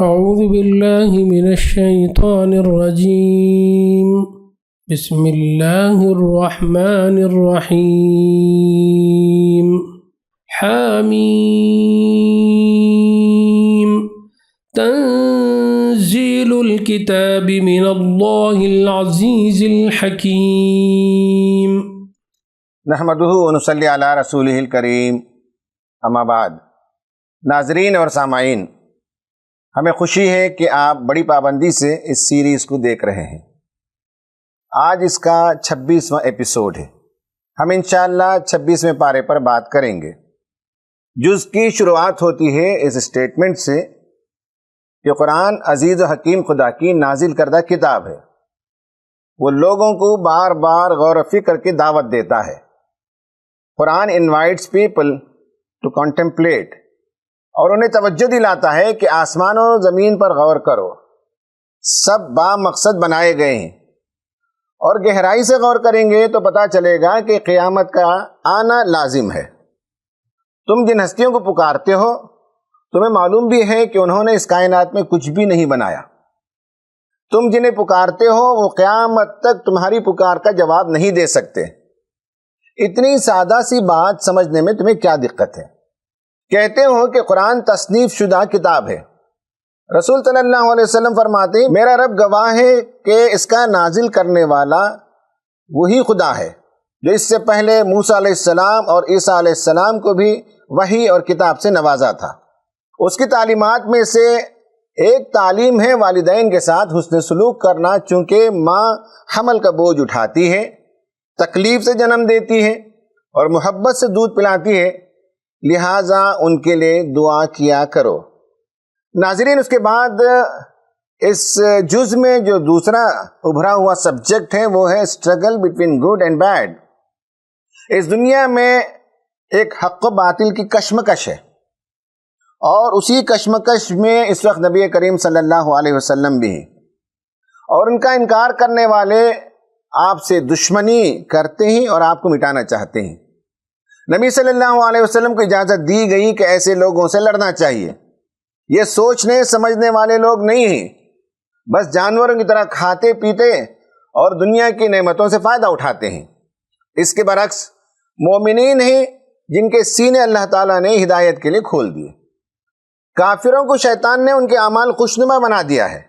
أعوذ بالله من الشيطان الرجيم. بسم الله الرحمن الرحيم. حميم تنزيل الكتاب من الله العزيز الحكيم. نحمده ونصلی علی رسولہ الکریم، اما بعد. ناظرین اور سامعین، ہمیں خوشی ہے کہ آپ بڑی پابندی سے اس سیریز کو دیکھ رہے ہیں. آج اس کا 26واں ایپیسوڈ ہے. ہم انشاءاللہ 26ویں پارے پر بات کریں گے. جز کی شروعات ہوتی ہے اس اسٹیٹمنٹ سے کہ قرآن عزیز و حکیم خدا کی نازل کردہ کتاب ہے. وہ لوگوں کو بار بار غور و فکر کی دعوت دیتا ہے. قرآن انوائٹس پیپل ٹو کنٹمپلیٹ، اور انہیں توجہ دلاتا ہے کہ آسمان و زمین پر غور کرو، سب با مقصد بنائے گئے ہیں، اور گہرائی سے غور کریں گے تو پتہ چلے گا کہ قیامت کا آنا لازم ہے. تم جن ہستیوں کو پکارتے ہو، تمہیں معلوم بھی ہے کہ انہوں نے اس کائنات میں کچھ بھی نہیں بنایا. تم جنہیں پکارتے ہو وہ قیامت تک تمہاری پکار کا جواب نہیں دے سکتے. اتنی سادہ سی بات سمجھنے میں تمہیں کیا دقت ہے؟ کہتے ہو کہ قرآن تصنیف شدہ کتاب ہے. رسول صلی اللہ علیہ وسلم فرماتے ہیں میرا رب گواہ ہے کہ اس کا نازل کرنے والا وہی خدا ہے جو اس سے پہلے موسیٰ علیہ السلام اور عیسیٰ علیہ السلام کو بھی وحی اور کتاب سے نوازا تھا. اس کی تعلیمات میں سے ایک تعلیم ہے والدین کے ساتھ حسن سلوک کرنا، چونکہ ماں حمل کا بوجھ اٹھاتی ہے، تکلیف سے جنم دیتی ہے اور محبت سے دودھ پلاتی ہے، لہٰذا ان کے لیے دعا کیا کرو. ناظرین، اس کے بعد اس جز میں جو دوسرا ابھرا ہوا سبجیکٹ ہے وہ ہے struggle between good and bad. اس دنیا میں ایک حق و باطل کی کشمکش ہے، اور اسی کشمکش میں اس وقت نبی کریم صلی اللہ علیہ وسلم بھی ہیں، اور ان کا انکار کرنے والے آپ سے دشمنی کرتے ہیں اور آپ کو مٹانا چاہتے ہیں. نبی صلی اللہ علیہ وسلم کو اجازت دی گئی کہ ایسے لوگوں سے لڑنا چاہیے. یہ سوچنے سمجھنے والے لوگ نہیں ہیں، بس جانوروں کی طرح کھاتے پیتے اور دنیا کی نعمتوں سے فائدہ اٹھاتے ہیں. اس کے برعکس مومنین ہیں جن کے سینے اللہ تعالیٰ نے ہدایت کے لیے کھول دیے. کافروں کو شیطان نے ان کے اعمال خوشنما بنا دیا ہے.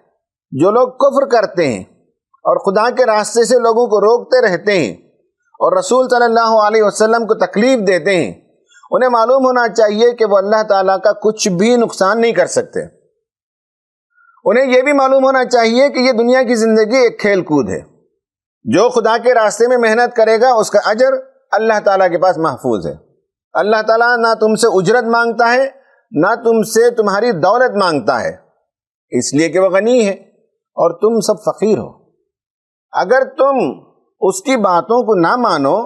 جو لوگ کفر کرتے ہیں اور خدا کے راستے سے لوگوں کو روکتے رہتے ہیں اور رسول صلی اللہ علیہ وسلم کو تکلیف دیتے ہیں، انہیں معلوم ہونا چاہیے کہ وہ اللہ تعالیٰ کا کچھ بھی نقصان نہیں کر سکتے. انہیں یہ بھی معلوم ہونا چاہیے کہ یہ دنیا کی زندگی ایک کھیل کود ہے. جو خدا کے راستے میں محنت کرے گا اس کا اجر اللہ تعالیٰ کے پاس محفوظ ہے. اللہ تعالیٰ نہ تم سے اجرت مانگتا ہے نہ تم سے تمہاری دولت مانگتا ہے، اس لیے کہ وہ غنی ہے اور تم سب فقیر ہو. اگر تم اس کی باتوں کو نہ مانو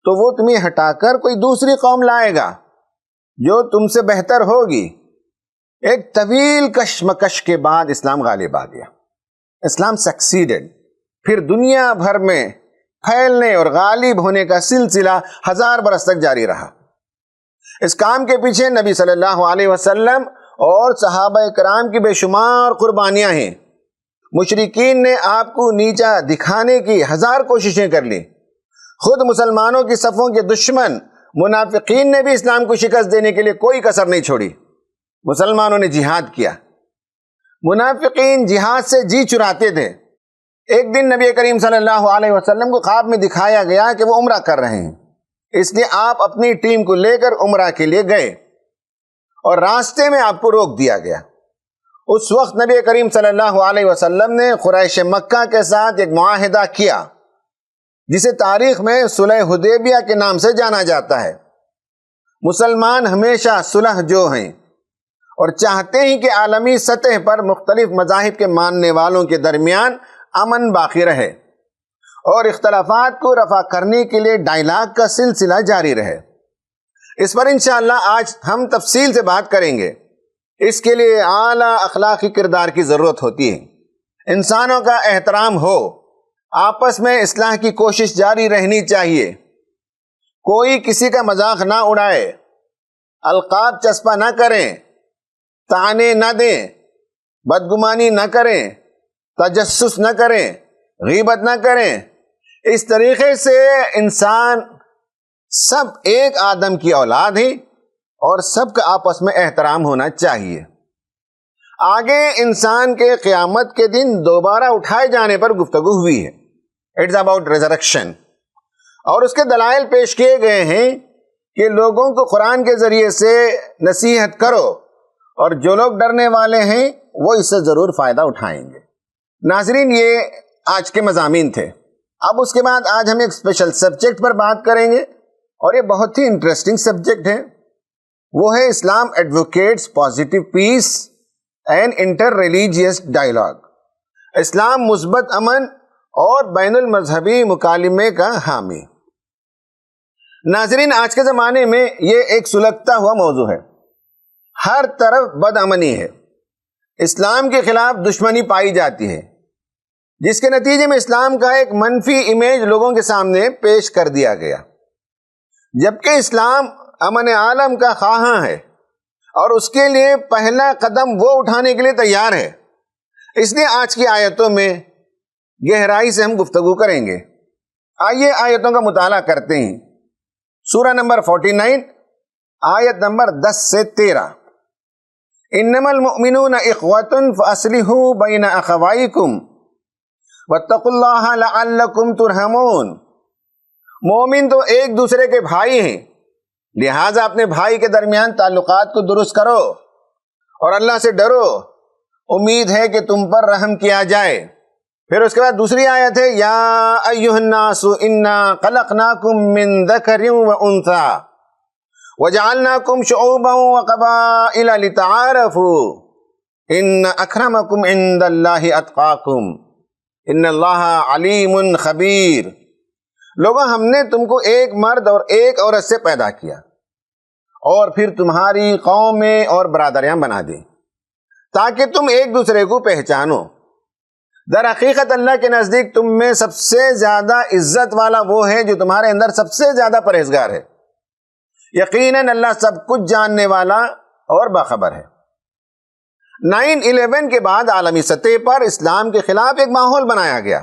تو وہ تمہیں ہٹا کر کوئی دوسری قوم لائے گا جو تم سے بہتر ہوگی. ایک طویل کشمکش کے بعد اسلام غالب آ گیا. اسلام سکسیڈڈ. پھر دنیا بھر میں پھیلنے اور غالب ہونے کا سلسلہ 1000 برس تک جاری رہا. اس کام کے پیچھے نبی صلی اللہ علیہ وسلم اور صحابہ کرام کی بے شمار قربانیاں ہیں. مشرکین نے آپ کو نیچا دکھانے کی 1000 کوششیں کر لی. خود مسلمانوں کی صفوں کے دشمن منافقین نے بھی اسلام کو شکست دینے کے لیے کوئی کسر نہیں چھوڑی. مسلمانوں نے جہاد کیا. منافقین جہاد سے جی چراتے تھے. ایک دن نبی کریم صلی اللہ علیہ وسلم کو خواب میں دکھایا گیا کہ وہ عمرہ کر رہے ہیں، اس لیے آپ اپنی ٹیم کو لے کر عمرہ کے لیے گئے اور راستے میں آپ کو روک دیا گیا. اس وقت نبی کریم صلی اللہ علیہ وسلم نے قریش مکہ کے ساتھ ایک معاہدہ کیا جسے تاریخ میں صلح حدیبیہ کے نام سے جانا جاتا ہے. مسلمان ہمیشہ صلح جو ہیں اور چاہتے ہیں کہ عالمی سطح پر مختلف مذاہب کے ماننے والوں کے درمیان امن باقی رہے اور اختلافات کو رفع کرنے کے لیے ڈائلاگ کا سلسلہ جاری رہے. اس پر انشاءاللہ آج ہم تفصیل سے بات کریں گے. اس کے لیے اعلیٰ اخلاقی کردار کی ضرورت ہوتی ہے. انسانوں کا احترام ہو، آپس میں اصلاح کی کوشش جاری رہنی چاہیے. کوئی کسی کا مذاق نہ اڑائے، القاب چسپا نہ کریں، طعنے نہ دیں، بدگمانی نہ کریں، تجسس نہ کریں، غیبت نہ کریں۔ اس طریقے سے انسان سب ایک آدم کی اولاد ہیں اور سب کا آپس میں احترام ہونا چاہیے۔ آگے انسان کے قیامت کے دن دوبارہ اٹھائے جانے پر گفتگو ہوئی ہے، اٹس اباؤٹ ریزریکشن، اور اس کے دلائل پیش کیے گئے ہیں کہ لوگوں کو قرآن کے ذریعے سے نصیحت کرو، اور جو لوگ ڈرنے والے ہیں وہ اس سے ضرور فائدہ اٹھائیں گے۔ ناظرین، یہ آج کے مضامین تھے۔ اب اس کے بعد آج ہم ایک اسپیشل سبجیکٹ پر بات کریں گے، اور یہ بہت ہی انٹرسٹنگ سبجیکٹ ہے۔ وہ ہے Islam advocates positive peace and inter religious dialogue, اسلام مثبت امن اور بین المذہبی مکالمے کا حامی۔ ناظرین، آج کے زمانے میں یہ ایک سلگتا ہوا موضوع ہے، ہر طرف بد امنی ہے، اسلام کے خلاف دشمنی پائی جاتی ہے، جس کے نتیجے میں اسلام کا ایک منفی امیج لوگوں کے سامنے پیش کر دیا گیا، جبکہ اسلام امن عالم کا خواہاں ہے اور اس کے لیے پہلا قدم وہ اٹھانے کے لیے تیار ہے۔ اس لیے آج کی آیتوں میں گہرائی سے ہم گفتگو کریں گے۔ آئیے آیتوں کا مطالعہ کرتے ہیں۔ سورہ نمبر 49، آیت نمبر 10 سے 13۔ انما المؤمنون اخوۃ فاصلحوا بین اخویکم واتقوا اللہ لعلکم ترحمون۔ مومن تو ایک دوسرے کے بھائی ہیں، لہٰذا اپنے بھائی کے درمیان تعلقات کو درست کرو اور اللہ سے ڈرو، امید ہے کہ تم پر رحم کیا جائے۔ پھر اس کے بعد دوسری آیت ہے، یا ایھا الناس انا خلقناکم من ذکر وانثی وجعلناکم شعوبا وقبائل لتعارفوا ان اکرمکم عند اللہ اتقاکم ان اللہ علیم خبیر۔ لوگوں، ہم نے تم کو ایک مرد اور ایک عورت سے پیدا کیا اور پھر تمہاری قومیں اور برادریاں بنا دی تاکہ تم ایک دوسرے کو پہچانو۔ در حقیقت اللہ کے نزدیک تم میں سب سے زیادہ عزت والا وہ ہے جو تمہارے اندر سب سے زیادہ پرہیزگار ہے۔ یقیناً اللہ سب کچھ جاننے والا اور باخبر ہے۔ 9/11 کے بعد عالمی سطح پر اسلام کے خلاف ایک ماحول بنایا گیا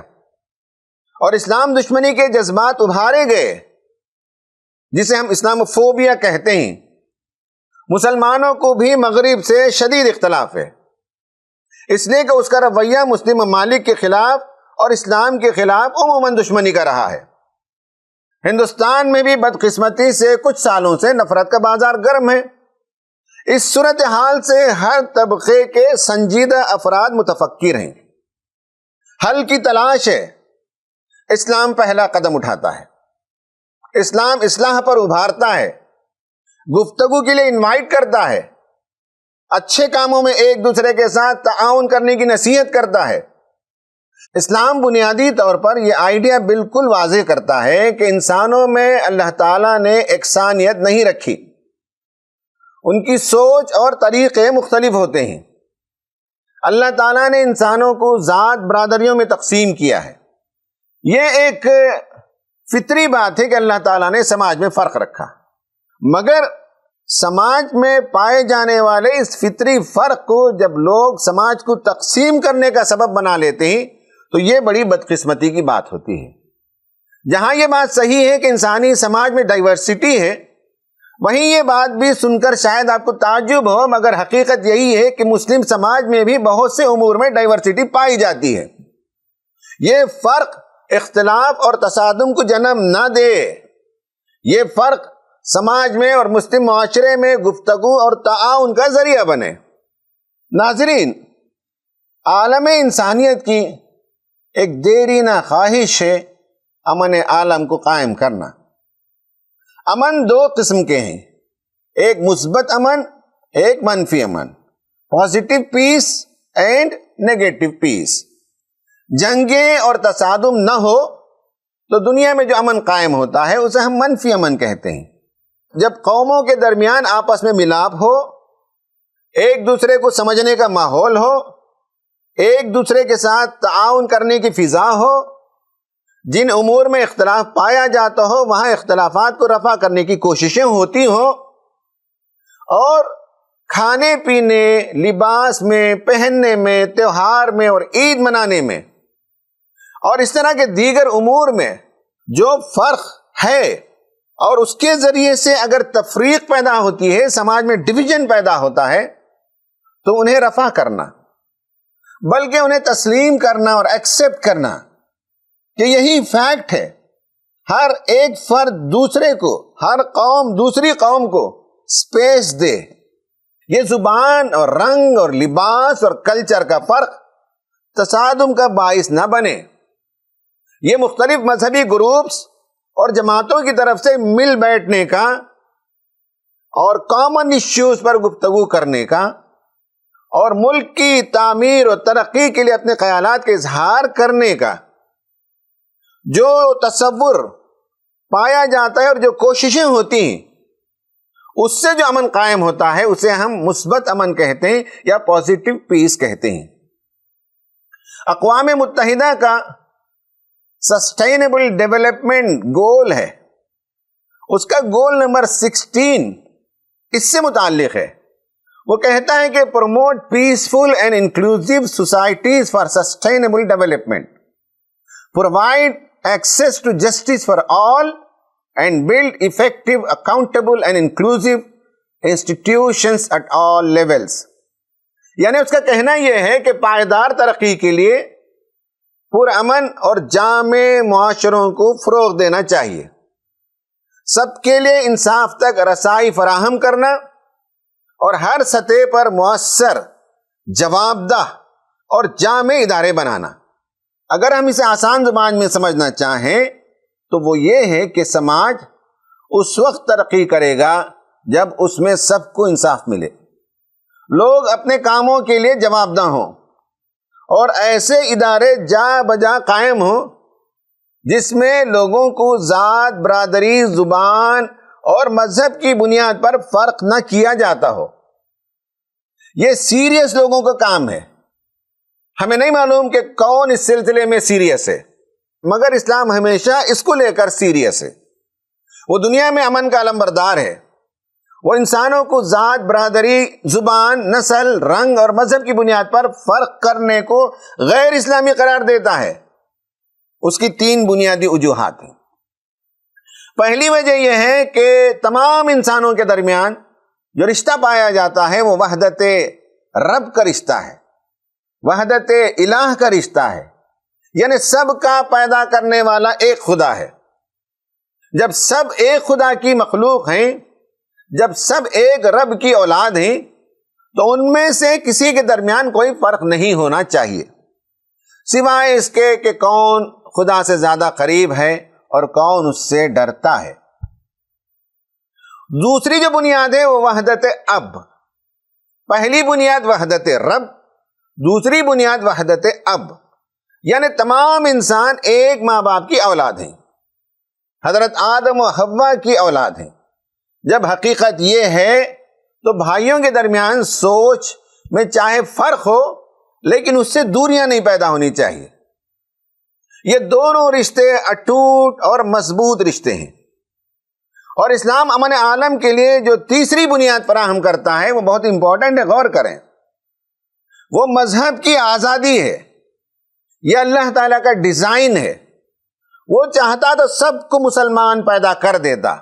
اور اسلام دشمنی کے جذبات ابھارے گئے، جسے ہم اسلام فوبیا کہتے ہیں۔ مسلمانوں کو بھی مغرب سے شدید اختلاف ہے، اس لیے کہ اس کا رویہ مسلم ممالک کے خلاف اور اسلام کے خلاف عموماً دشمنی کا رہا ہے۔ ہندوستان میں بھی بدقسمتی سے کچھ سالوں سے نفرت کا بازار گرم ہے۔ اس صورتحال سے ہر طبقے کے سنجیدہ افراد متفکر ہیں، حل کی تلاش ہے۔ اسلام پہلا قدم اٹھاتا ہے، اسلام اصلاح پر ابھارتا ہے، گفتگو کے لیے انوائٹ کرتا ہے، اچھے کاموں میں ایک دوسرے کے ساتھ تعاون کرنے کی نصیحت کرتا ہے۔ اسلام بنیادی طور پر یہ آئیڈیا بالکل واضح کرتا ہے کہ انسانوں میں اللہ تعالیٰ نے یکسانیت نہیں رکھی، ان کی سوچ اور طریقے مختلف ہوتے ہیں۔ اللہ تعالیٰ نے انسانوں کو ذات برادریوں میں تقسیم کیا ہے۔ یہ ایک فطری بات ہے کہ اللہ تعالیٰ نے سماج میں فرق رکھا، مگر سماج میں پائے جانے والے اس فطری فرق کو جب لوگ سماج کو تقسیم کرنے کا سبب بنا لیتے ہیں تو یہ بڑی بدقسمتی کی بات ہوتی ہے۔ جہاں یہ بات صحیح ہے کہ انسانی سماج میں ڈائیورسٹی ہے، وہیں یہ بات بھی سن کر شاید آپ کو تعجب ہو، مگر حقیقت یہی ہے کہ مسلم سماج میں بھی بہت سے امور میں ڈائیورسٹی پائی جاتی ہے۔ یہ فرق اختلاف اور تصادم کو جنم نہ دے، یہ فرق سماج میں اور مسلم معاشرے میں گفتگو اور تعاون کا ذریعہ بنے۔ ناظرین، عالم انسانیت کی ایک دیرینہ خواہش ہے امن عالم کو قائم کرنا۔ امن دو قسم کے ہیں، ایک مثبت امن، ایک منفی امن، positive peace and negative peace. جنگیں اور تصادم نہ ہو تو دنیا میں جو امن قائم ہوتا ہے اسے ہم منفی امن کہتے ہیں۔ جب قوموں کے درمیان آپس میں ملاپ ہو، ایک دوسرے کو سمجھنے کا ماحول ہو، ایک دوسرے کے ساتھ تعاون کرنے کی فضا ہو، جن امور میں اختلاف پایا جاتا ہو وہاں اختلافات کو رفع کرنے کی کوششیں ہوتی ہوں، اور کھانے پینے، لباس میں، پہننے میں، تہوار میں اور عید منانے میں اور اس طرح کے دیگر امور میں جو فرق ہے اور اس کے ذریعے سے اگر تفریق پیدا ہوتی ہے، سماج میں ڈویژن پیدا ہوتا ہے، تو انہیں رفع کرنا، بلکہ انہیں تسلیم کرنا اور ایکسپٹ کرنا کہ یہی فیکٹ ہے، ہر ایک فرد دوسرے کو، ہر قوم دوسری قوم کو سپیس دے، یہ زبان اور رنگ اور لباس اور کلچر کا فرق تصادم کا باعث نہ بنے، یہ مختلف مذہبی گروپس اور جماعتوں کی طرف سے مل بیٹھنے کا اور کامن ایشوز پر گفتگو کرنے کا اور ملک کی تعمیر اور ترقی کے لیے اپنے خیالات کا اظہار کرنے کا جو تصور پایا جاتا ہے اور جو کوششیں ہوتی ہیں، اس سے جو امن قائم ہوتا ہے اسے ہم مثبت امن کہتے ہیں یا پازیٹو پیس کہتے ہیں۔ اقوام متحدہ کا سسٹینیبل ڈیولپمنٹ گول ہے، اس کا گول نمبر 16 اس سے متعلق ہے۔ وہ کہتا ہے کہ promote peaceful and inclusive societies for sustainable development, provide access to justice for all and build effective, accountable and inclusive institutions at all levels۔ یعنی اس کا کہنا یہ ہے کہ پائیدار ترقی کے لیے پرامن اور جامع معاشروں کو فروغ دینا چاہیے، سب کے لیے انصاف تک رسائی فراہم کرنا اور ہر سطح پر مؤثر، جواب دہ اور جامع ادارے بنانا۔ اگر ہم اسے آسان زبان میں سمجھنا چاہیں تو وہ یہ ہے کہ سماج اس وقت ترقی کرے گا جب اس میں سب کو انصاف ملے، لوگ اپنے کاموں کے لیے جواب دہ ہوں اور ایسے ادارے جا بجا قائم ہوں جس میں لوگوں کو ذات، برادری، زبان اور مذہب کی بنیاد پر فرق نہ کیا جاتا ہو۔ یہ سیریس لوگوں کا کام ہے، ہمیں نہیں معلوم کہ کون اس سلسلے میں سیریس ہے، مگر اسلام ہمیشہ اس کو لے کر سیریس ہے۔ وہ دنیا میں امن کا علمبردار ہے، وہ انسانوں کو ذات، برادری، زبان، نسل، رنگ اور مذہب کی بنیاد پر فرق کرنے کو غیر اسلامی قرار دیتا ہے۔ اس کی 3 بنیادی وجوہات ہیں۔ پہلی وجہ یہ ہے کہ تمام انسانوں کے درمیان جو رشتہ پایا جاتا ہے وہ وحدت رب کا رشتہ ہے، وحدت الہ کا رشتہ ہے، یعنی سب کا پیدا کرنے والا ایک خدا ہے۔ جب سب ایک خدا کی مخلوق ہیں، جب سب ایک رب کی اولاد ہیں، تو ان میں سے کسی کے درمیان کوئی فرق نہیں ہونا چاہیے، سوائے اس کے کہ کون خدا سے زیادہ قریب ہے اور کون اس سے ڈرتا ہے۔ دوسری جو بنیاد ہے وہ وحدت اب۔ پہلی بنیاد وحدت رب، دوسری بنیاد وحدت اب، یعنی تمام انسان ایک ماں باپ کی اولاد ہیں، حضرت آدم و حوا کی اولاد ہیں۔ جب حقیقت یہ ہے تو بھائیوں کے درمیان سوچ میں چاہے فرق ہو لیکن اس سے دوریاں نہیں پیدا ہونی چاہیے۔ یہ دونوں رشتے اٹوٹ اور مضبوط رشتے ہیں، اور اسلام امن عالم کے لیے جو تیسری بنیاد فراہم کرتا ہے وہ بہت امپورٹنٹ ہے، غور کریں۔ وہ مذہب کی آزادی ہے، یہ اللہ تعالیٰ کا ڈیزائن ہے۔ وہ چاہتا تو سب کو مسلمان پیدا کر دیتا،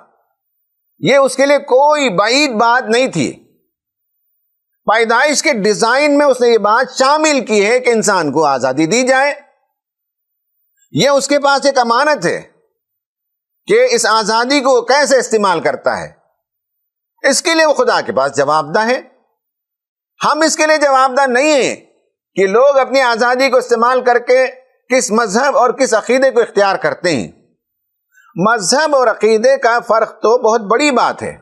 یہ اس کے لیے کوئی بعید بات نہیں تھی۔ پیدائش کے ڈیزائن میں اس نے یہ بات شامل کی ہے کہ انسان کو آزادی دی جائے۔ یہ اس کے پاس ایک امانت ہے کہ اس آزادی کو کیسے استعمال کرتا ہے، اس کے لیے وہ خدا کے پاس جواب دہ ہے۔ ہم اس کے لیے جواب دہ نہیں ہیں کہ لوگ اپنی آزادی کو استعمال کر کے کس مذہب اور کس عقیدے کو اختیار کرتے ہیں۔ مذہب اور عقیدے کا فرق تو بہت بڑی بات ہے۔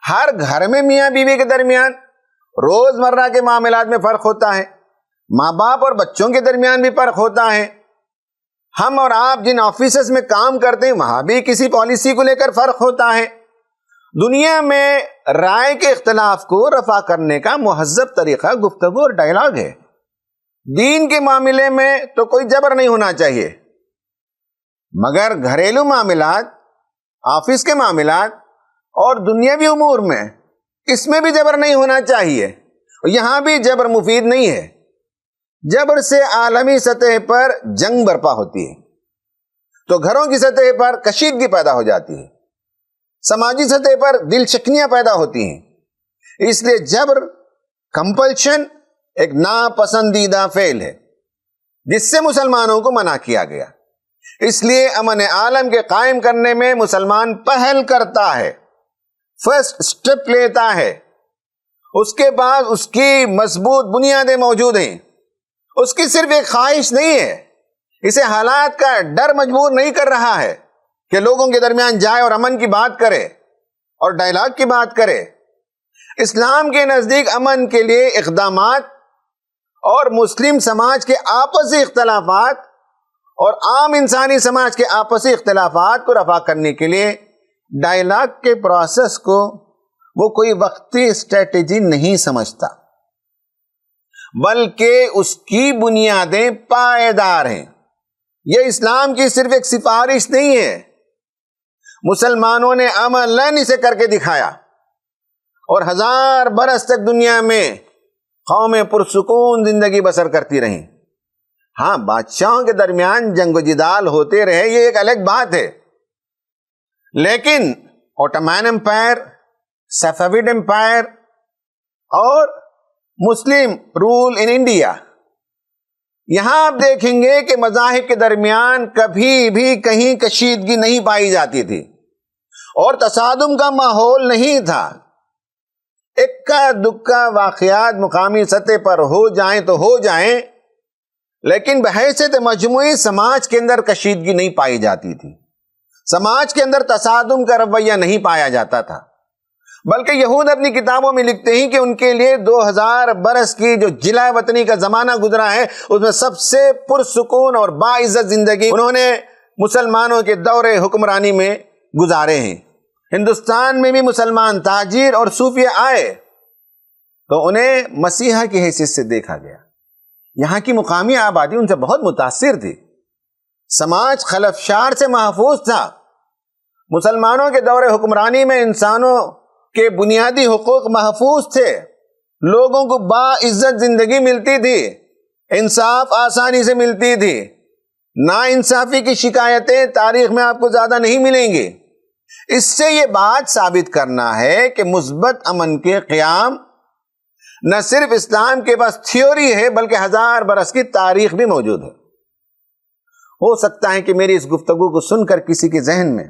ہر گھر میں میاں بیوی کے درمیان روزمرہ کے معاملات میں فرق ہوتا ہے، ماں باپ اور بچوں کے درمیان بھی فرق ہوتا ہے۔ ہم اور آپ جن آفیسز میں کام کرتے ہیں وہاں بھی کسی پالیسی کو لے کر فرق ہوتا ہے۔ دنیا میں رائے کے اختلاف کو رفع کرنے کا مہذب طریقہ گفتگو اور ڈائلاگ ہے۔ دین کے معاملے میں تو کوئی جبر نہیں ہونا چاہیے، مگر گھریلو معاملات، آفس کے معاملات اور دنیاوی امور میں اس میں بھی جبر نہیں ہونا چاہیے، یہاں بھی جبر مفید نہیں ہے۔ جبر سے عالمی سطح پر جنگ برپا ہوتی ہے، تو گھروں کی سطح پر کشیدگی پیدا ہو جاتی ہے، سماجی سطح پر دل شکنیاں پیدا ہوتی ہیں۔ اس لیے جبر، کمپلشن ایک ناپسندیدہ فعل ہے جس سے مسلمانوں کو منع کیا گیا۔ اس لیے امن عالم کے قائم کرنے میں مسلمان پہل کرتا ہے، فرسٹ سٹیپ لیتا ہے، اس کے بعد اس کی مضبوط بنیادیں موجود ہیں۔ اس کی صرف ایک خواہش نہیں ہے، اسے حالات کا ڈر مجبور نہیں کر رہا ہے کہ لوگوں کے درمیان جائے اور امن کی بات کرے اور ڈائلاگ کی بات کرے۔ اسلام کے نزدیک امن کے لیے اقدامات اور مسلم سماج کے آپسی اختلافات اور عام انسانی سماج کے آپسی اختلافات کو رفع کرنے کے لیے ڈائلاگ کے پروسیس کو وہ کوئی وقتی اسٹریٹجی نہیں سمجھتا، بلکہ اس کی بنیادیں پائیدار ہیں۔ یہ اسلام کی صرف ایک سفارش نہیں ہے، مسلمانوں نے عملاً اسے کر کے دکھایا اور 1000 برس تک دنیا میں قومیں پرسکون زندگی بسر کرتی رہیں۔ ہاں، بادشاہوں کے درمیان جنگ و جدال ہوتے رہے، یہ ایک الگ بات ہے، لیکن اوٹومین امپائر، صفویڈ امپائر اور مسلم رول ان انڈیا، یہاں آپ دیکھیں گے کہ مذاہب کے درمیان کبھی بھی کہیں کشیدگی نہیں پائی جاتی تھی اور تصادم کا ماحول نہیں تھا۔ اکا دکا واقعات مقامی سطح پر ہو جائیں تو ہو جائیں، لیکن بحیثیت مجموعی سماج کے اندر کشیدگی نہیں پائی جاتی تھی، سماج کے اندر تصادم کا رویہ نہیں پایا جاتا تھا، بلکہ یہود اپنی کتابوں میں لکھتے ہیں کہ ان کے لیے 2000 برس کی جو جلا وطنی کا زمانہ گزرا ہے، اس میں سب سے پرسکون اور باعزت زندگی انہوں نے مسلمانوں کے دور حکمرانی میں گزارے ہیں۔ ہندوستان میں بھی مسلمان تاجر اور صوفیہ آئے تو انہیں مسیحا کی حیثیت سے دیکھا گیا۔ یہاں کی مقامی آبادی ان سے بہت متاثر تھی، سماج خلفشار سے محفوظ تھا۔ مسلمانوں کے دور حکمرانی میں انسانوں کے بنیادی حقوق محفوظ تھے، لوگوں کو باعزت زندگی ملتی تھی، انصاف آسانی سے ملتی تھی، نا انصافی کی شکایتیں تاریخ میں آپ کو زیادہ نہیں ملیں گی۔ اس سے یہ بات ثابت کرنا ہے کہ مثبت امن کے قیام نہ صرف اسلام کے پاس تھیوری ہے بلکہ 1000 برس کی تاریخ بھی موجود ہے۔ ہو سکتا ہے کہ میری اس گفتگو کو سن کر کسی کے ذہن میں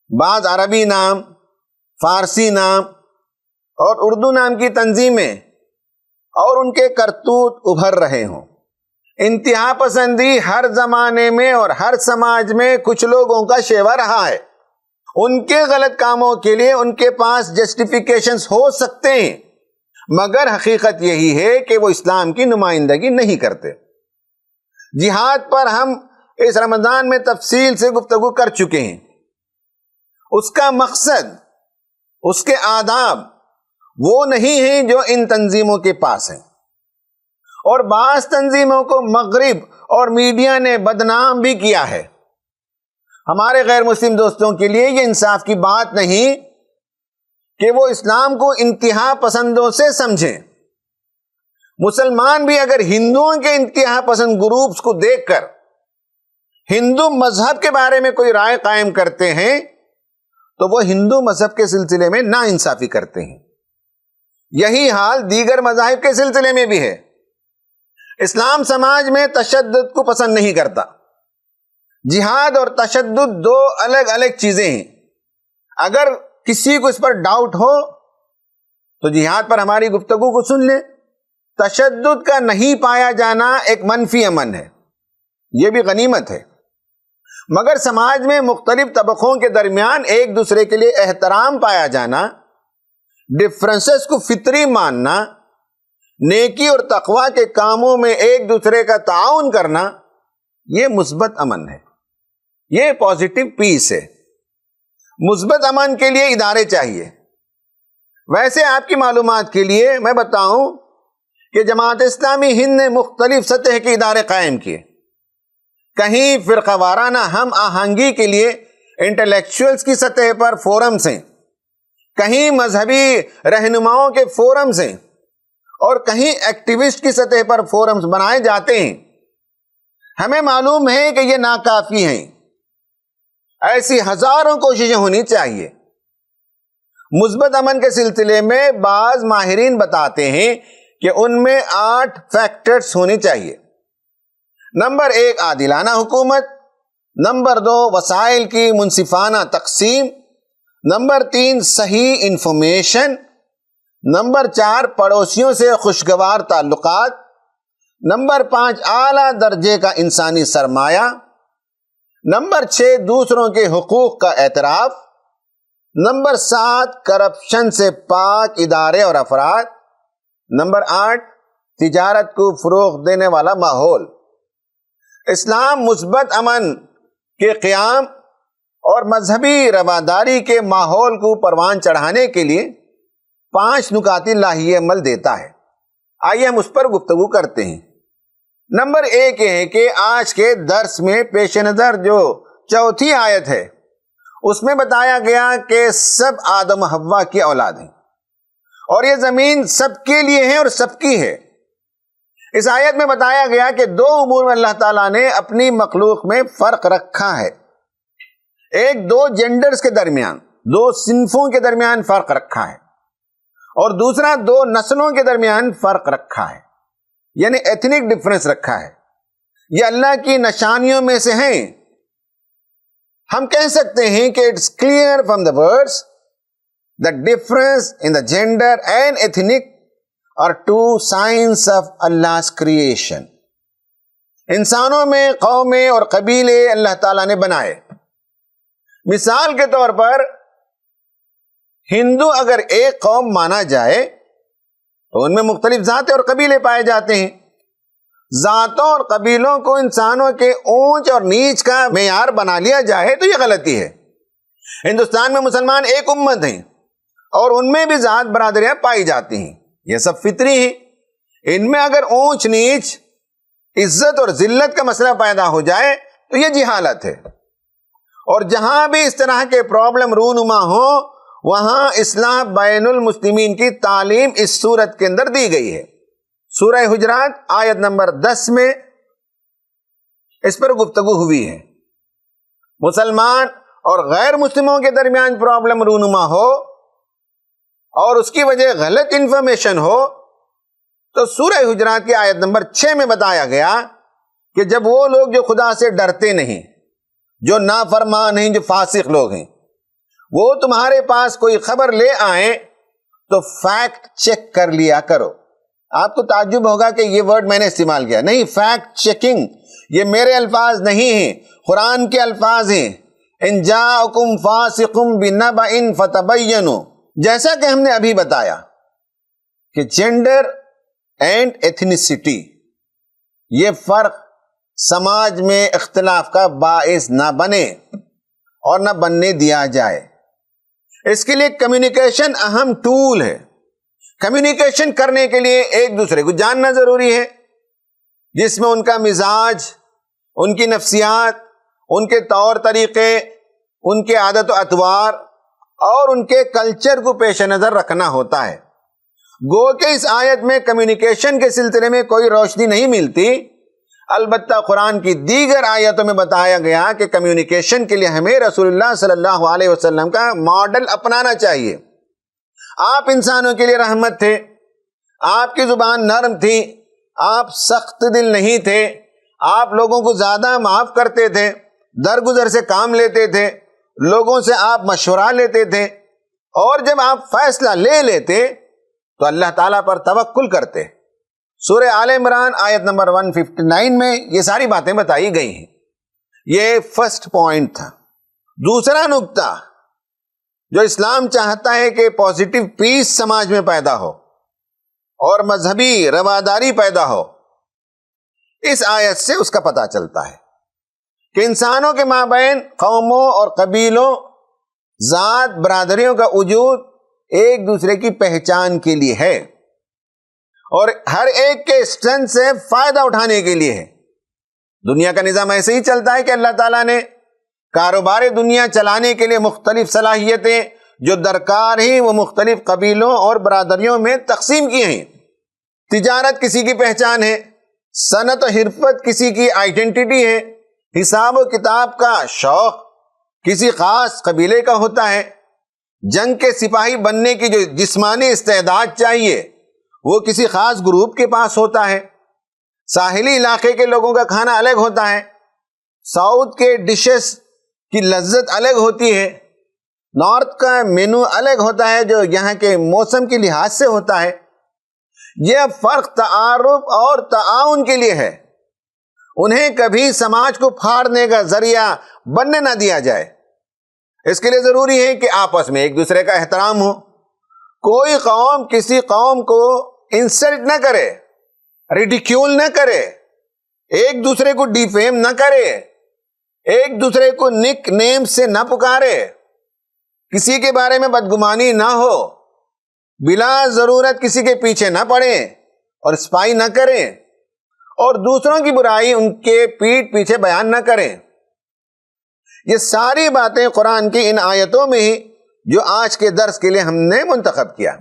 بعض عربی نام، فارسی نام اور اردو نام کی تنظیمیں اور ان کے کرتوت ابھر رہے ہوں۔ انتہا پسندی ہر زمانے میں اور ہر سماج میں کچھ لوگوں کا شیوا رہا ہے۔ ان کے غلط کاموں کے لیے ان کے پاس جسٹیفیکیشنز ہو سکتے ہیں، مگر حقیقت یہی ہے کہ وہ اسلام کی نمائندگی نہیں کرتے۔ جہاد پر ہم اس رمضان میں تفصیل سے گفتگو کر چکے ہیں۔ اس کا مقصد، اس کے آداب وہ نہیں ہیں جو ان تنظیموں کے پاس ہیں، اور بعض تنظیموں کو مغرب اور میڈیا نے بدنام بھی کیا ہے۔ ہمارے غیر مسلم دوستوں کے لیے یہ انصاف کی بات نہیں کہ وہ اسلام کو انتہا پسندوں سے سمجھیں۔ مسلمان بھی اگر ہندوؤں کے انتہا پسند گروپس کو دیکھ کر ہندو مذہب کے بارے میں کوئی رائے قائم کرتے ہیں تو وہ ہندو مذہب کے سلسلے میں ناانصافی کرتے ہیں۔ یہی حال دیگر مذاہب کے سلسلے میں بھی ہے۔ اسلام سماج میں تشدد کو پسند نہیں کرتا۔ جہاد اور تشدد دو الگ الگ چیزیں ہیں۔ اگر کسی کو اس پر ڈاؤٹ ہو تو جہاد پر ہماری گفتگو کو سن لیں۔ تشدد کا نہیں پایا جانا ایک منفی امن ہے، یہ بھی غنیمت ہے، مگر سماج میں مختلف طبقوں کے درمیان ایک دوسرے کے لیے احترام پایا جانا، ڈفرنسز کو فطری ماننا، نیکی اور تقوی کے کاموں میں ایک دوسرے کا تعاون کرنا، یہ مثبت امن ہے، یہ پازیٹو پیس ہے۔ مثبت امن کے لیے ادارے چاہیے۔ ویسے آپ کی معلومات کے لیے میں بتاؤں کہ جماعت اسلامی ہند نے مختلف سطح کے ادارے قائم کیے۔ کہیں فرقہ وارانہ ہم آہنگی کے لیے انٹلیکچوئلز کی سطح پر فورمز ہیں، کہیں مذہبی رہنماؤں کے فورمز ہیں اور کہیں ایکٹیوسٹ کی سطح پر فورمز بنائے جاتے ہیں، ہمیں معلوم ہے کہ یہ ناکافی ہیں۔ ایسی ہزاروں کوششیں ہونی چاہیے۔ مثبت امن کے سلسلے میں بعض ماہرین بتاتے ہیں کہ ان میں 8 فیکٹرز ہونے چاہیے۔ نمبر 1 عادلانہ حکومت، نمبر 2 وسائل کی منصفانہ تقسیم، نمبر 3 صحیح انفارمیشن، نمبر 4 پڑوسیوں سے خوشگوار تعلقات، نمبر 5 اعلیٰ درجے کا انسانی سرمایہ، نمبر 6 دوسروں کے حقوق کا اعتراف، نمبر 7 کرپشن سے پاک ادارے اور افراد، نمبر 8 تجارت کو فروغ دینے والا ماحول۔ اسلام مثبت امن کے قیام اور مذہبی رواداری کے ماحول کو پروان چڑھانے کے لیے 5 نکاتی لاہی عمل دیتا ہے۔ آئیے ہم اس پر گفتگو کرتے ہیں۔ نمبر 1 یہ ہے کہ آج کے درس میں پیش نظر جو 4تھی آیت ہے اس میں بتایا گیا کہ سب آدم و حوا کی اولاد ہیں اور یہ زمین سب کے لیے ہے اور سب کی ہے۔ اس آیت میں بتایا گیا کہ 2 امور میں اللہ تعالیٰ نے اپنی مخلوق میں فرق رکھا ہے۔ ایک 2 جینڈرز کے درمیان، 2 صنفوں کے درمیان فرق رکھا ہے، اور دوسرا 2 نسلوں کے درمیان فرق رکھا ہے، یعنی ایتھنک ڈفرنس رکھا ہے۔ یہ اللہ کی نشانیوں میں سے ہیں۔ ہم کہہ سکتے ہیں کہ it's clear from the words the difference in the gender and ethnic are 2 signs of Allah's creation۔ انسانوں میں قومیں اور قبیلے اللہ تعالیٰ نے بنائے۔ مثال کے طور پر ہندو اگر ایک قوم مانا جائے تو ان میں مختلف ذاتیں اور قبیلے پائے جاتے ہیں۔ ذاتوں اور قبیلوں کو انسانوں کے اونچ اور نیچ کا معیار بنا لیا جائے تو یہ غلطی ہے۔ ہندوستان میں مسلمان ایک امت ہیں اور ان میں بھی ذات برادریاں پائی جاتی ہیں، یہ سب فطری ہیں۔ ان میں اگر اونچ نیچ، عزت اور ذلت کا مسئلہ پیدا ہو جائے تو یہ جہالت ہے۔ اور جہاں بھی اس طرح کے پرابلم رونما ہو وہاں اصلاح بین المسلمین کی تعلیم اس صورت کے اندر دی گئی ہے۔ سورہ حجرات آیت نمبر 10 میں اس پر گفتگو ہوئی ہے۔ مسلمان اور غیر مسلموں کے درمیان پرابلم رونما ہو اور اس کی وجہ غلط انفارمیشن ہو تو سورہ حجرات کی آیت نمبر 6 میں بتایا گیا کہ جب وہ لوگ جو خدا سے ڈرتے نہیں، جو نافرمان ہیں، جو فاسق لوگ ہیں، وہ تمہارے پاس کوئی خبر لے آئیں تو فیکٹ چیک کر لیا کرو۔ آپ کو تعجب ہوگا کہ یہ ورڈ میں نے استعمال کیا، نہیں، فیکٹ چیکنگ یہ میرے الفاظ نہیں ہیں، قرآن کے الفاظ ہیں۔ ان جاءکم فاسق بنبأ فتبینوا، جیسا کہ ہم نے ابھی بتایا کہ جینڈر اینڈ ایتھنیسٹی یہ فرق سماج میں اختلاف کا باعث نہ بنے اور نہ بننے دیا جائے۔ اس کے لیے کمیونیکیشن اہم ٹول ہے۔ کمیونیکیشن کرنے کے لیے ایک دوسرے کو جاننا ضروری ہے، جس میں ان کا مزاج، ان کی نفسیات، ان کے طور طریقے، ان کے عادت و اطوار اور ان کے کلچر کو پیش نظر رکھنا ہوتا ہے۔ گو کہ اس آیت میں کمیونیکیشن کے سلسلے میں کوئی روشنی نہیں ملتی، البتہ قرآن کی دیگر آیتوں میں بتایا گیا کہ کمیونیکیشن کے لیے ہمیں رسول اللہ صلی اللہ علیہ وسلم کا ماڈل اپنانا چاہیے۔ آپ انسانوں کے لیے رحمت تھے، آپ کی زبان نرم تھی، آپ سخت دل نہیں تھے، آپ لوگوں کو زیادہ معاف کرتے تھے، درگزر سے کام لیتے تھے، لوگوں سے آپ مشورہ لیتے تھے، اور جب آپ فیصلہ لے لیتے تو اللہ تعالیٰ پر توکل کرتے۔ سورہ آل عمران آیت نمبر 159 میں یہ ساری باتیں بتائی گئی ہیں۔ یہ فرسٹ پوائنٹ تھا۔ دوسرا نکتہ جو اسلام چاہتا ہے کہ پازیٹیو پیس سماج میں پیدا ہو اور مذہبی رواداری پیدا ہو، اس آیت سے اس کا پتہ چلتا ہے کہ انسانوں کے مابین قوموں اور قبیلوں، ذات، برادریوں کا وجود ایک دوسرے کی پہچان کے لیے ہے اور ہر ایک کے اسٹرینتھ سے فائدہ اٹھانے کے لیے ہے۔ دنیا کا نظام ایسے ہی چلتا ہے کہ اللہ تعالیٰ نے کاروبار دنیا چلانے کے لیے مختلف صلاحیتیں جو درکار ہیں وہ مختلف قبیلوں اور برادریوں میں تقسیم کیے ہیں۔ تجارت کسی کی پہچان ہے، صنعت و حرفت کسی کی آئیڈینٹی ہے، حساب و کتاب کا شوق کسی خاص قبیلے کا ہوتا ہے، جنگ کے سپاہی بننے کی جو جسمانی استعداد چاہیے وہ کسی خاص گروپ کے پاس ہوتا ہے، ساحلی علاقے کے لوگوں کا کھانا الگ ہوتا ہے، ساؤتھ کے ڈشز کی لذت الگ ہوتی ہے، نارتھ کا مینو الگ ہوتا ہے جو یہاں کے موسم کے لحاظ سے ہوتا ہے۔ یہ فرق تعارف اور تعاون کے لیے ہے، انہیں کبھی سماج کو پھاڑنے کا ذریعہ بننے نہ دیا جائے۔ اس کے لیے ضروری ہے کہ آپس میں ایک دوسرے کا احترام ہو، کوئی قوم کسی قوم کو انسلٹ نہ کرے، ریڈیکیول نہ کرے، ایک دوسرے کو ڈیفیم نہ کرے، ایک دوسرے کو نک نیم سے نہ پکارے، کسی کے بارے میں بدگمانی نہ ہو، بلا ضرورت کسی کے پیچھے نہ پڑے اور اسپائی نہ کریں، اور دوسروں کی برائی ان کے پیٹھ پیچھے بیان نہ کریں۔ یہ ساری باتیں قرآن کی ان آیتوں میں ہی جو آج کے درس کے لیے ہم نے منتخب کیا۔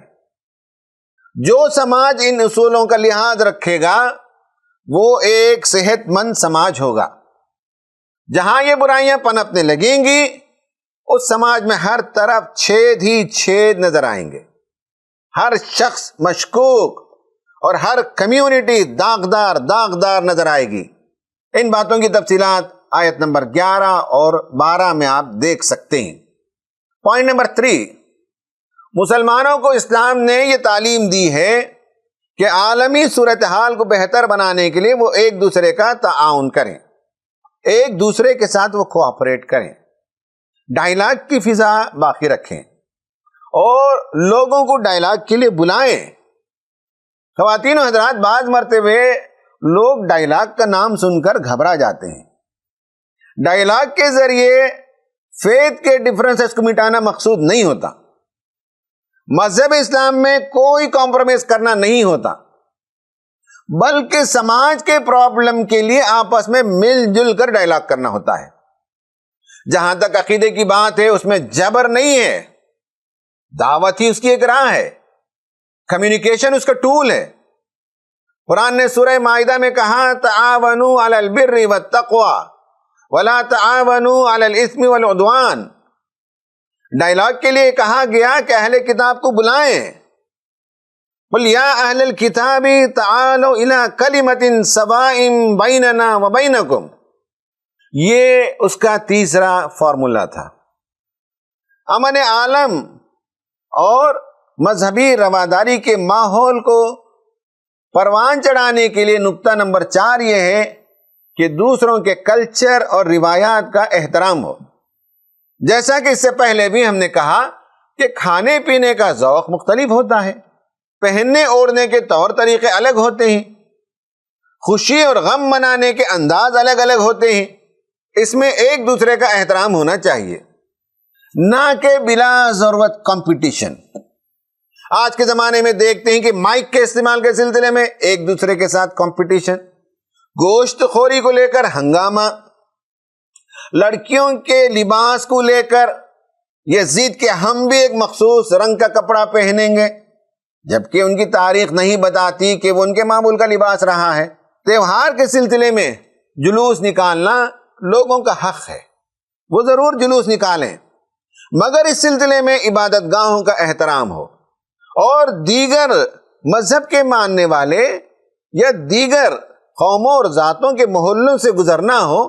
جو سماج ان اصولوں کا لحاظ رکھے گا وہ ایک صحت مند سماج ہوگا۔ جہاں یہ برائیاں پنپنے لگیں گی اس سماج میں ہر طرف چھید ہی چھید نظر آئیں گے، ہر شخص مشکوک اور ہر کمیونٹی داغدار نظر آئے گی۔ ان باتوں کی تفصیلات آیت نمبر 11 اور 12 میں آپ دیکھ سکتے ہیں۔ پوائنٹ نمبر 3، مسلمانوں کو اسلام نے یہ تعلیم دی ہے کہ عالمی صورتحال کو بہتر بنانے کے لیے وہ ایک دوسرے کا تعاون کریں، ایک دوسرے کے ساتھ وہ کوآپریٹ کریں، ڈائلاگ کی فضا باقی رکھیں اور لوگوں کو ڈائلاگ کے لیے بلائیں۔ خواتین و حضرات، بعض مرتبہ لوگ ڈائلاگ کا نام سن کر گھبرا جاتے ہیں۔ ڈائلاگ کے ذریعے فیتھ کے ڈفرنسز کو مٹانا مقصود نہیں ہوتا، مذہب اسلام میں کوئی کمپرومائز کرنا نہیں ہوتا، بلکہ سماج کے پرابلم کے لیے آپس میں مل جل کر ڈائلاگ کرنا ہوتا ہے۔ جہاں تک عقیدے کی بات ہے اس میں جبر نہیں ہے، دعوت ہی اس کی ایک راہ ہے، کمیونیکیشن اس کا ٹول ہے۔ قرآن نے سورہ مائدہ میں کہا تعاونوا علی البر والتقوی ولا تعاونوا علی الاثم والعدوان۔ ڈائلاگ کے لیے کہا گیا کہ اہل کتاب کو بلائیں، قل یا اہل الکتاب تعالوا الی کلمۃ سواء بیننا وبینکم، یہ اس کا تیسرا فارمولا تھا۔ امن عالم اور مذہبی رواداری کے ماحول کو پروان چڑھانے کے لیے نقطہ نمبر 4 یہ ہے کہ دوسروں کے کلچر اور روایات کا احترام ہو۔ جیسا کہ اس سے پہلے بھی ہم نے کہا کہ کھانے پینے کا ذوق مختلف ہوتا ہے، پہننے اوڑھنے کے طور طریقے الگ ہوتے ہیں، خوشی اور غم منانے کے انداز الگ الگ ہوتے ہیں۔ اس میں ایک دوسرے کا احترام ہونا چاہیے، نہ کہ بلا ضرورت کمپٹیشن۔ آج کے زمانے میں دیکھتے ہیں کہ مائک کے استعمال کے سلسلے میں ایک دوسرے کے ساتھ کمپٹیشن، گوشت خوری کو لے کر ہنگامہ، لڑکیوں کے لباس کو لے کر یہ ضد کہ ہم بھی ایک مخصوص رنگ کا کپڑا پہنیں گے، جبکہ ان کی تاریخ نہیں بتاتی کہ وہ ان کے معمول کا لباس رہا ہے۔ تہوار کے سلسلے میں جلوس نکالنا لوگوں کا حق ہے، وہ ضرور جلوس نکالیں، مگر اس سلسلے میں عبادت گاہوں کا احترام ہو، اور دیگر مذہب کے ماننے والے یا دیگر قوموں اور ذاتوں کے محلوں سے گزرنا ہو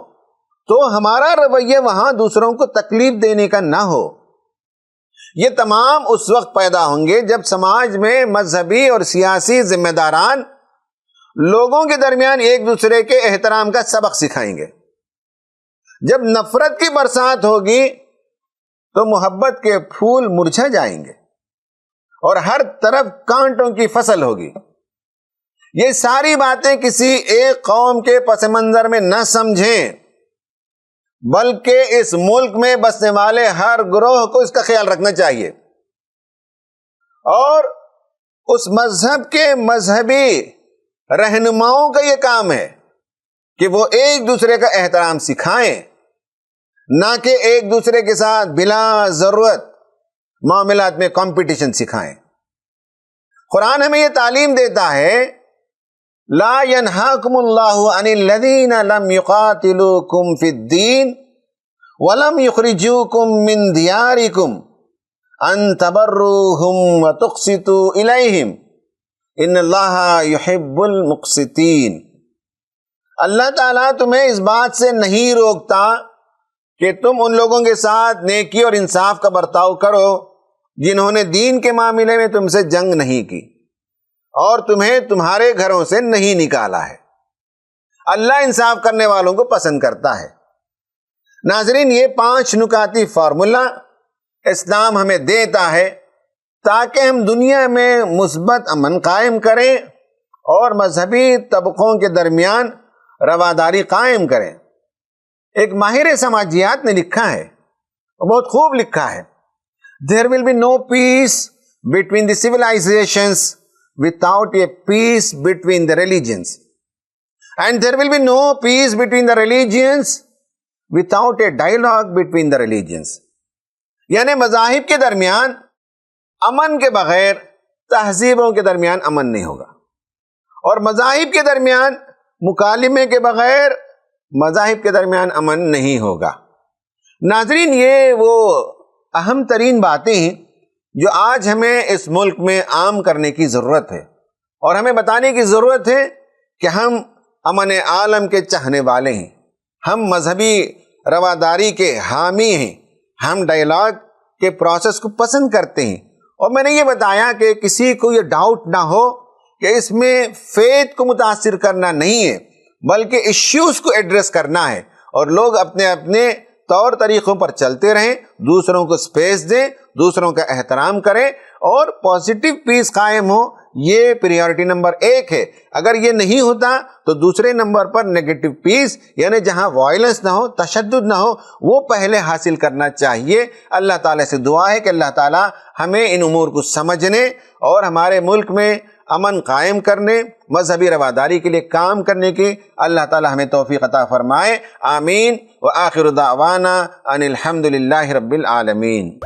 تو ہمارا رویہ وہاں دوسروں کو تکلیف دینے کا نہ ہو۔ یہ تمام اس وقت پیدا ہوں گے جب سماج میں مذہبی اور سیاسی ذمہ داران لوگوں کے درمیان ایک دوسرے کے احترام کا سبق سکھائیں گے۔ جب نفرت کی برسات ہوگی تو محبت کے پھول مرجھا جائیں گے اور ہر طرف کانٹوں کی فصل ہوگی۔ یہ ساری باتیں کسی ایک قوم کے پس منظر میں نہ سمجھیں، بلکہ اس ملک میں بسنے والے ہر گروہ کو اس کا خیال رکھنا چاہیے، اور اس مذہب کے مذہبی رہنماؤں کا یہ کام ہے کہ وہ ایک دوسرے کا احترام سکھائیں، نہ کہ ایک دوسرے کے ساتھ بلا ضرورت معاملات میں کمپٹیشن سکھائیں۔ قرآن ہمیں یہ تعلیم دیتا ہے لا ینہاکم اللہ عن الذین لم یقاتلوکم فی الدین ولم یخرجوکم من دیارکم ان تبروہم وتقسطوا الیہم ان اللہ یحب المقسطین۔ اللہ تعالیٰ تمہیں اس بات سے نہیں روکتا کہ تم ان لوگوں کے ساتھ نیکی اور انصاف کا برتاؤ کرو جنہوں نے دین کے معاملے میں تم سے جنگ نہیں کی اور تمہیں تمہارے گھروں سے نہیں نکالا ہے۔ اللہ انصاف کرنے والوں کو پسند کرتا ہے۔ ناظرین، یہ 5 نکاتی فارمولا اسلام ہمیں دیتا ہے تاکہ ہم دنیا میں مثبت امن قائم کریں اور مذہبی طبقوں کے درمیان رواداری قائم کریں۔ ایک ماہر سماجیات نے لکھا ہے، بہت خوب لکھا ہے، There will be no peace between the civilizations without a peace between the religions. And there will be no peace between the religions without a dialogue between the religions. یعنی مذاہب کے درمیان امن کے بغیر تہذیبوں کے درمیان امن نہیں ہوگا، اور مذاہب کے درمیان مکالمے کے بغیر مذاہب کے درمیان امن نہیں ہوگا۔ ناظرین، یہ وہ اہم ترین باتیں ہیں جو آج ہمیں اس ملک میں عام کرنے کی ضرورت ہے، اور ہمیں بتانے کی ضرورت ہے کہ ہم امن عالم کے چاہنے والے ہیں، ہم مذہبی رواداری کے حامی ہیں، ہم ڈائیلاگ کے پروسیس کو پسند کرتے ہیں۔ اور میں نے یہ بتایا کہ کسی کو یہ ڈاؤٹ نہ ہو کہ اس میں فیتھ کو متاثر کرنا نہیں ہے، بلکہ ایشوز کو ایڈریس کرنا ہے، اور لوگ اپنے اپنے طور طریقوں پر چلتے رہیں، دوسروں کو سپیس دیں، دوسروں کا احترام کریں، اور پازیٹیو پیس قائم ہو۔ یہ پریورٹی نمبر 1 ہے۔ اگر یہ نہیں ہوتا تو دوسرے نمبر پر نیگیٹو پیس، یعنی جہاں وائلنس نہ ہو، تشدد نہ ہو، وہ پہلے حاصل کرنا چاہیے۔ اللہ تعالیٰ سے دعا ہے کہ اللہ تعالیٰ ہمیں ان امور کو سمجھنے اور ہمارے ملک میں امن قائم کرنے، مذہبی رواداری کے لیے کام کرنے کی اللہ تعالیٰ ہمیں توفیق عطا فرمائے۔ آمین۔ وآخر دعوانا ان الحمد للہ رب العالمین۔